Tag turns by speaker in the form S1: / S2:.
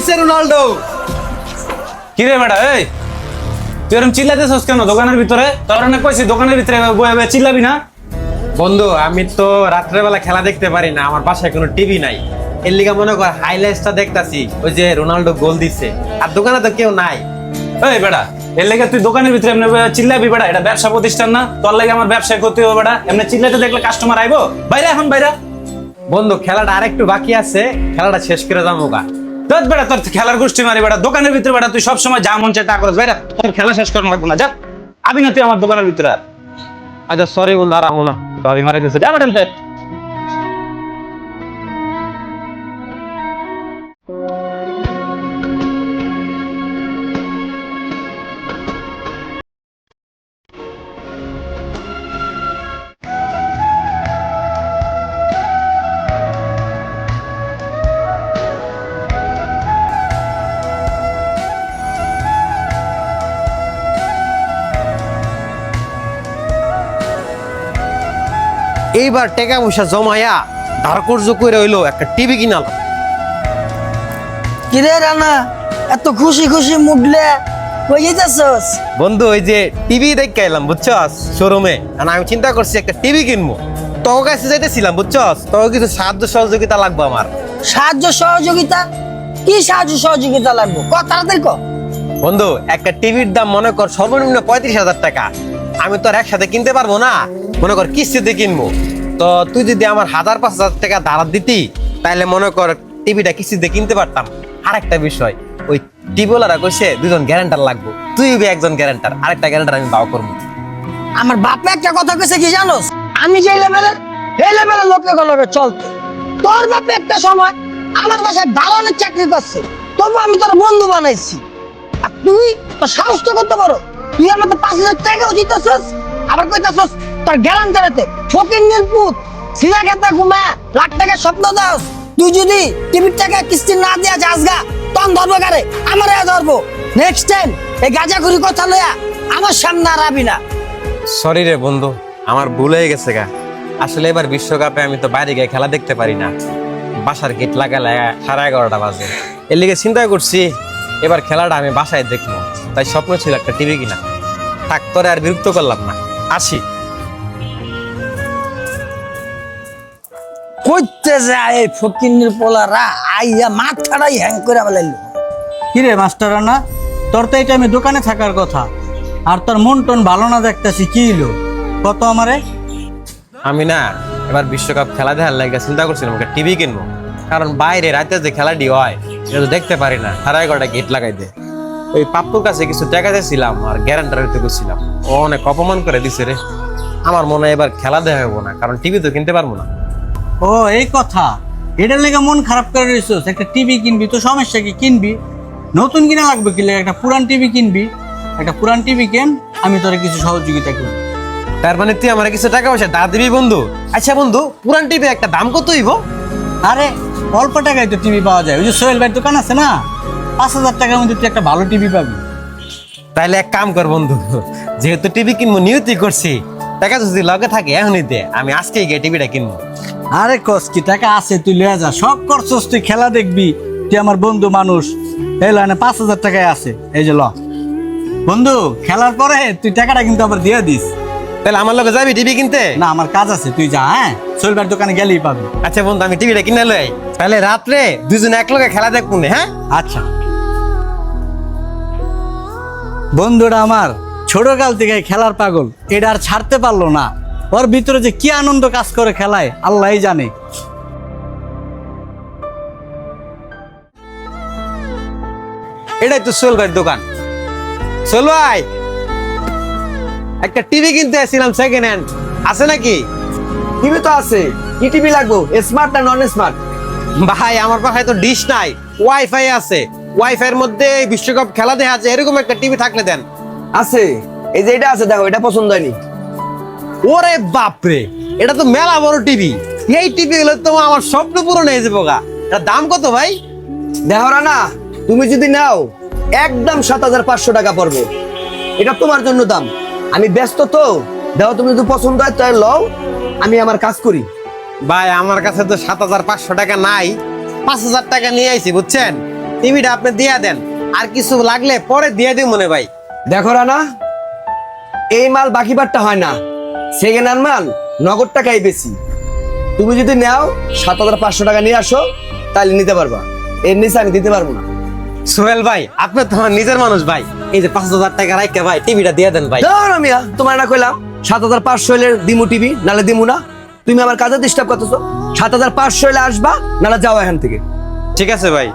S1: হইছে রোনাল্ডো।
S2: কি রে বেটা, এই তুই এরকম চিল্লাতেছস কেন দোকানের ভিতরে? তোর না কইছি দোকানের ভিতরে বয়ে বয়ে চিল্লাবি না।
S3: বন্ধু আমি তো রাত্রেবেলা খেলা দেখতে পারি না, আমার বাসায় কোনো টিভি নাই। এর লিগা মনে কর হাইলাইটসটা দেখতাছি, ওই যে রোনাল্ডো গোল দিচ্ছে, আর দোকানে তো কেউ নাই।
S2: এই বেটা, এর লেগে তুই দোকানের ভিতরে এমনি চিল্লাবি বেটা? এটা ব্যবসা প্রতিষ্ঠান না? তোর লাগে আমার ব্যবসা করতে হবে বেটা? এমনি চিল্লাতে দেখলে কাস্টমার আইবো? বাইরে এখন বাইরে।
S3: বন্ধু খেলাটা আরেকটু বাকি আছে, খেলাটা শেষ করে যাবো গা।
S2: তোর বেটা তোর খেলার গোষ্ঠী মারি বেটা, দোকানের ভিতরে বেটা তুই সবসময় যা মন চায় তা করস। বাইরে, তোর খেলা শেষ করানো লাগবো না, যা। আবি না তুই আমার দোকানের ভিতরে আর।
S3: আচ্ছা সরি বন্ধু, আর আমো না,
S2: আমি মারা গেছে, যা ম্যাডাম।
S3: এইবার টাকা পয়সা জমায়া ধারকর্য করে হইলো একটা টিভি কিনালাম।
S4: কিরে রানা, এত খুশি খুশি মুডলে কই যাইতাছস?
S3: বন্ধু ওই যে টিভি দেখে এলাম বুঝছস শোরুমে, আর আমি চিন্তা করছি একটা টিভি কিনবো। তোর কাছে যাইতেছিলাম বুঝছস, তোর কিছু সাহায্য সহযোগিতা লাগবে আমার।
S4: সাহায্য সহযোগিতা? কি সাহায্য সহযোগিতা লাগবে? ক তাড়াতাড়ি ক।
S3: বন্ধু একটা টিভির দাম মনে কর সর্বনিম্ন 35,000 টাকা। আমি তো আর একসাথে কিনতে পারবো না, মনে কর কিস্তিতে কিনবো। তো তুই যদি আমার 1,000-5,000 টাকা ধার দিতি, তাহলে মনে কর টিভিটা কিস্তিতে কিনতে পারতাম। আর একটা বিষয়, ওই টিভিওয়ালারা কইছে 2জন গ্যারান্টার লাগবে, তুই একজন গ্যারান্টার, আরেকটা গ্যারান্টার আমি বাও করবো।
S4: আমার বাপে একটা কথা কইছে কি জানোস? আমি যে লেভেলের এই লেভেলের লোকের লগে চলতে, তোর বাপে একটা সময় আমার বাসায় দালানের চাকরি করছে, তবু আমি তোর বন্ধু বানাইছি। আর তুই তো সাহস তো করতে পারো, তুই আমাকে 5,000 টাকাও দিতেছস, আবার কইতাছস তোর গ্যারান্টারেতে ফকির নির্পুত সিরা খেতে ঘুমা লাখ টাকার স্বপ্ন দাস। তুই যদি টিভির টাকা কিস্তি না দেয়া যাস গা, তখন ধরবো কারে? আমারে ধরবো। নেক্সট টাইম এই গাঁজাখুরি কথা লইয়া আমার সামনে আর আবি না।
S3: সরি রে বন্ধু, আমার ভুল হয়ে গেছে গা। আসলে এবার বিশ্বকাপে আমি তো বাইরে গিয়ে খেলা দেখতে পারি না, বাসার গেট লাগালে 11:30 বাজে। এর লিগে চিন্তা করছি এবার খেলাটা আমি বাসায় দেখবো, তাই স্বপ্ন ছিল একটা টিভি কিনা। থাক, তোরে আর বিরক্ত করলাম না, আসি।
S4: কইতে যায় এই ফকিন্নির পোলারা আইয়া মাথাটাই হ্যাং করে ফেলাইলো।
S1: কিরে মাস্টার রানা, তোর তো এই টাইমে দোকানে থাকার কথা, আর তোর মন টন ভালো না দেখতেছি, কি হলো কত আমারে?
S3: আমি না এবার বিশ্বকাপ খেলা দেখার লাগে চিন্তা করছিলাম একটা টিভি কিনবো, কারণ বাইরে রাতে যে খেলাটি হয় এটা তো দেখতে পারি না। 11:30 গেট লাগাই দে। ওই পাপ্পুর কাছে কিছু টাকা দিয়েছিলাম আর গ্যারান্টার দিতে গেছিলাম, ও অনেক অপমান করে দিছে রে। আমার মনে হয় এবার খেলা দেখা হবো না, কারণ টিভি তো কিনতে পারবো না।
S1: ও এই কথা, এটার লেগে মন খারাপ করে রইছস? একটা টিভি কিনবি তো সমস্যা কি? কিনবি, নতুন কিনা লাগবে কি? একটা পুরান টিভি কিনবি, একটা পুরান টিভি কেন, আমি তোরে কিছু সহযোগিতা করব।
S3: তার মানে তুই আমার কিছু টাকা পয়সা দাঁড় দিবি বন্ধু? আচ্ছা বন্ধু, পুরান টিভি একটা দাম কত হইব?
S1: আরে অল্প টাকায় তো টিভি পাওয়া যায়, ওই যে সোহেল ভাইয়ের দোকান আছে না, 5,000 টাকার মধ্যে তুই একটা ভালো টিভি পাবি।
S3: তাইলে এক কাম কর বন্ধু, যেহেতু টিভি কিনবো নিয়তি করছি, টাকা যদি লগে থাকে এখনই দে, আমি আজকেই গিয়ে টিভিটা কিনবো।
S1: আরে কস কি, টাকা আছে, তুই লয়ে যা, সব করছস, তুই খেলা দেখবি, তুই আমার বন্ধু মানুষ। এই লো, 5,000 টাকায় আছে, এই যে ল বন্ধু, খেলার পরে তুই টাকাটা কিন্তু আবার দিয়ে দিস।
S3: তাহলে আমার লগে যাবি টিভি কিনতে?
S1: না, আমার কাজ আছে, তুই যা। হ্যাঁ, সোহেল ভাইয়ের দোকানে গেলেই পাবি।
S3: আচ্ছা বন্ধু, আমি টিভিটা কিনে লই, তাহলে রাত্রে দুজনে এক লগে খেলা দেখবো না? হ্যাঁ
S1: আচ্ছা। বন্ধুটা আমার ছোটকাল থেকে খেলার পাগল, এটা আর ছাড়তে পারলো না। ওর ভিতরে যে কি আনন্দ কাজ করে খেলায় আল্লাহই জানে।
S3: এটাই তো সোহেল ভাইয়ের দোকান। সোহেল ভাই, একটা টিভি কিনতে আসছিলাম সেকেন্ড হ্যান্ড, আছে নাকি?
S5: টিভি তো আছে। কি টিভি লাগবো, স্মার্ট না নন স্মার্ট?
S3: ভাই আমার পাশে তো ডিশ নাই, ওয়াইফাই আছে। ওয়াইফাই এর মধ্যে বিশ্বকাপ খেলা দেখা যায়, এরকম একটা টিভি থাকলে দেন।
S5: আছে, এই যে এটা আছে, দেখো এটা পছন্দ হয়নি।
S3: ওরে বাপরে, এটা তো মেলা বড় টিভি। এই টিভি গুলো তো আমার স্বপ্ন পূরণ হয়ে যাবো গা। এটার দাম কত ভাই?
S5: দেখো না, তুমি যদি নাও একদম 7,500 টাকা পড়বে। এটা তোমার জন্য দাম, আমি ব্যস্ত তো। দেখো তুমি যদি পছন্দ হয় তাহলে লও, আমি আমার কাজ করি।
S3: ভাই আমার কাছে তো 7,500 টাকা নাই, 5,000 টাকা নিয়ে আইছি বুঝছেন। টিভিটা আপনি দিয়ে দেন, আর কিছু লাগলে পরে দিয়ে দিই মনে ভাই।
S5: দেখো রানা, এই মাল বাকি বারটা হয় না, সেকেন্ড হ্যান্ড মাল নগদ টাকাই বেশি। তুমি যদি নাও 7,500 টাকা নিয়ে আসো, তাহলে নিতে পারবা, এর নিচে আমি দিতে পারবো না।
S3: সোহেল ভাই, আপনি তো আমার নিজের মানুষ ভাই, এই যে 5,000 টাকা রাখতে ভাই টিভিটা দিয়ে দেন ভাই।
S5: দাও মিয়া, তোমার না কইলাম 7,500 হলে দিমু টিভি, নালে দিমু না। তুমি আমার কাজে ডিস্টার্ব করতেছো। 7,500 হলে আসবা, নালে যাও এখান থেকে।
S3: ঠিক আছে ভাই।